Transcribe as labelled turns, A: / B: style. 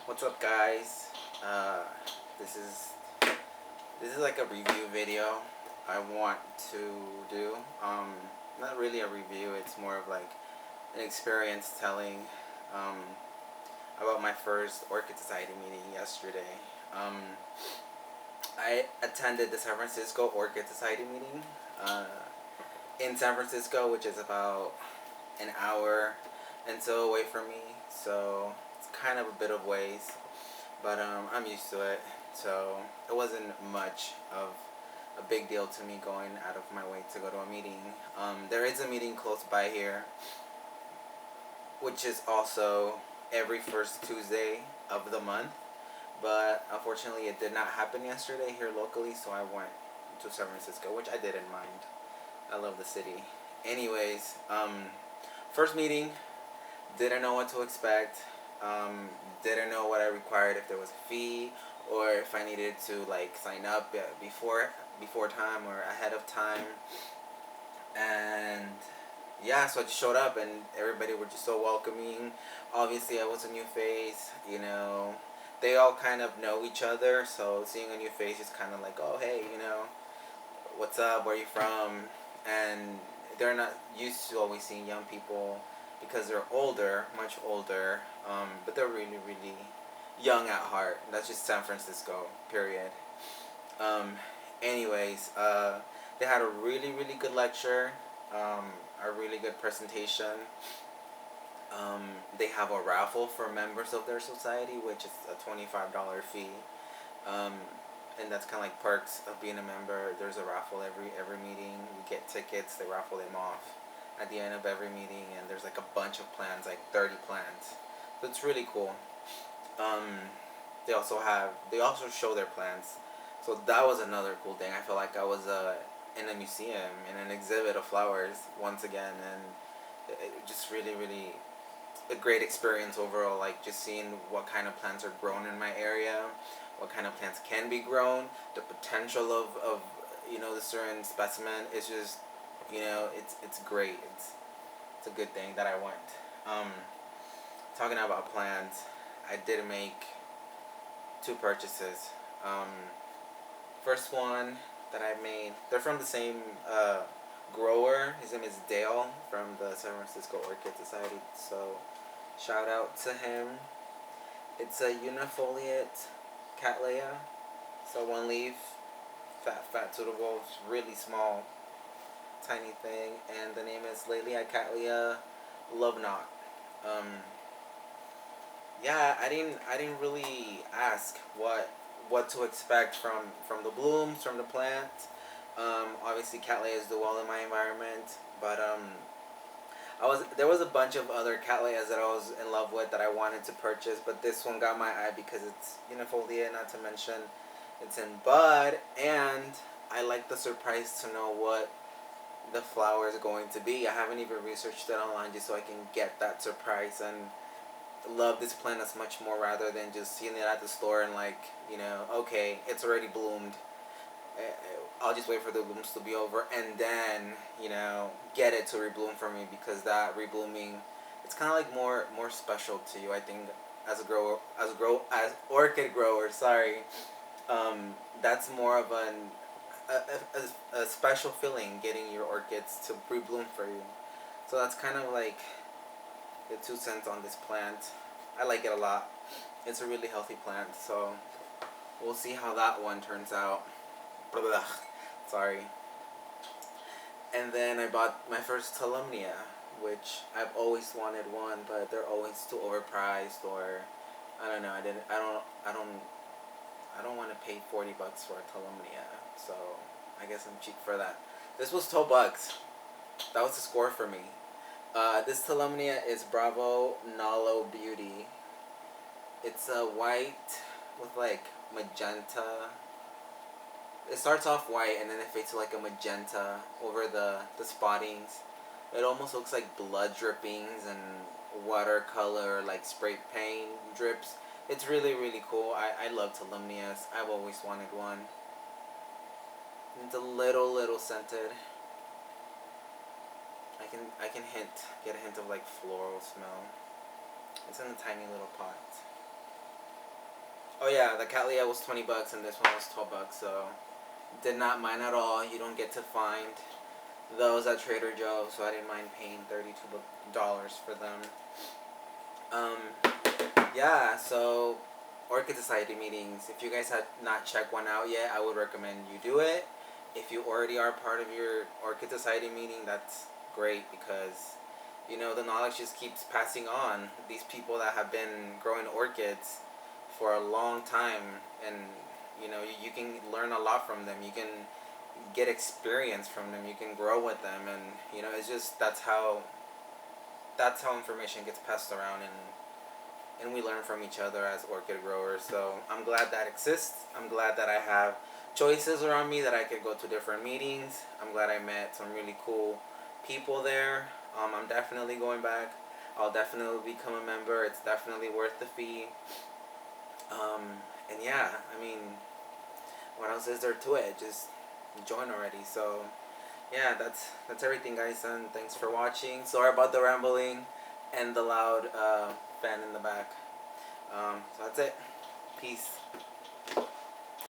A: What's up, guys? Uh, this is like a review video I want to do. Not really a review. It's more of like an experience telling um, about my first Orchid Society meeting yesterday. Um, I attended the San Francisco Orchid Society meeting in San Francisco, which is about an hour and so away from me. So it's kind of a bit of ways, but I'm used to it. So it wasn't much of a big deal to me going out of my way to go to a meeting. There is a meeting close by here, which is also every first Tuesday of the month. But unfortunately, it did not happen yesterday here locally, so I went to San Francisco, which I didn't mind. I love the city. Anyways, first meeting, didn't know what to expect. Didn't know what I required, if there was a fee or if I needed to like sign up before time or ahead of time. And yeah, so I just showed up and everybody were just so welcoming. Obviously, I was a new face. They all kind of know each other, so seeing a new face is kind of like, oh hey, what's up? Where are you from? And they're not used to always seeing young people because they're older, much older, but they're really, really young at heart. That's just San Francisco, period. Um, anyways, they had a really, really good lecture, a really good presentation. They have a raffle for members of their society, which is a $25 fee. Um, and that's kind of like perks of being a member. There's a raffle every meeting. We get tickets. They raffle them off at the end of every meeting, and there's like a bunch of plans, like 30 plans. So it's really cool. Um, they also show their plans. So that was another cool thing. I felt like I was in a museum in an exhibit of flowers once again, and it just really, really a great experience overall. Like just seeing what kind of plants are grown in my area, what kind of plants can be grown, the potential of the certain specimen is just it's great. It's a good thing that I went. Um, Talking about plants, I did make two purchases. Um, First one that I made, they're from the same grower. His name is Dale from the San Francisco Orchid Society. So shout out to him. It's a unifoliate cattleya. So one leaf, fat suitable, really small, tiny thing, and the name is Lelia Cattleya Love Knot. Um, yeah, I didn't really ask what to expect from the blooms from the plant. Obviously, cattleyas do well in my environment, but there was a bunch of other cattleyas that I was in love with that I wanted to purchase, but this one got my eye because it's unifolia, not to mention it's in bud, and I like the surprise to know what the flower is going to be. I haven't even researched it online just so I can get that surprise and love this plant as much more rather than just seeing it at the store and like, okay, it's already bloomed. I'll just wait for the blooms to be over and then, get it to rebloom for me, because that reblooming, it's kind of like more special to you, I think, as orchid grower. Sorry, that's more of a special feeling getting your orchids to rebloom for you. So that's kind of like the 2 cents on this plant. I like it a lot. It's a really healthy plant, so we'll see how that one turns out. Blah, sorry. And then I bought my first Talumnia, which I've always wanted one, but they're always too overpriced, or I don't know. I don't want to pay $40 for a Talumnia, so I guess I'm cheap for that. This was $12. That was the score for me. This Talumnia is Bravo Nalo Beauty. It's a white with like magenta. It starts off white and then it fades to like a magenta over the spottings. It almost looks like blood drippings and watercolor like spray paint drips. It's really, really cool. I love Talumnias. I've always wanted one. It's a little scented. I can get a hint of like floral smell. It's in a tiny little pot. Oh yeah, the Cattleya was $20 and this one was $12. So did not mind at all. You don't get to find those at Trader Joe's, so I didn't mind paying $32 for them. Yeah, so Orchid Society meetings. If you guys have not checked one out yet, I would recommend you do it. If you already are part of your Orchid Society meeting, that's great because the knowledge just keeps passing on. These people that have been growing orchids for a long time, and you can learn a lot from them. You can get experience from them. You can grow with them, and it's just that's how information gets passed around, and we learn from each other as orchid growers. So I'm glad that exists. I'm glad that I have choices around me, that I could go to different meetings. I'm glad I met some really cool people there. I'm definitely going back. I'll definitely become a member. It's definitely worth the fee. And yeah, I mean, what else is there to it? Just join already. So yeah, that's everything, guys. And thanks for watching. Sorry about the rambling and the loud fan in the back. So that's it. Peace.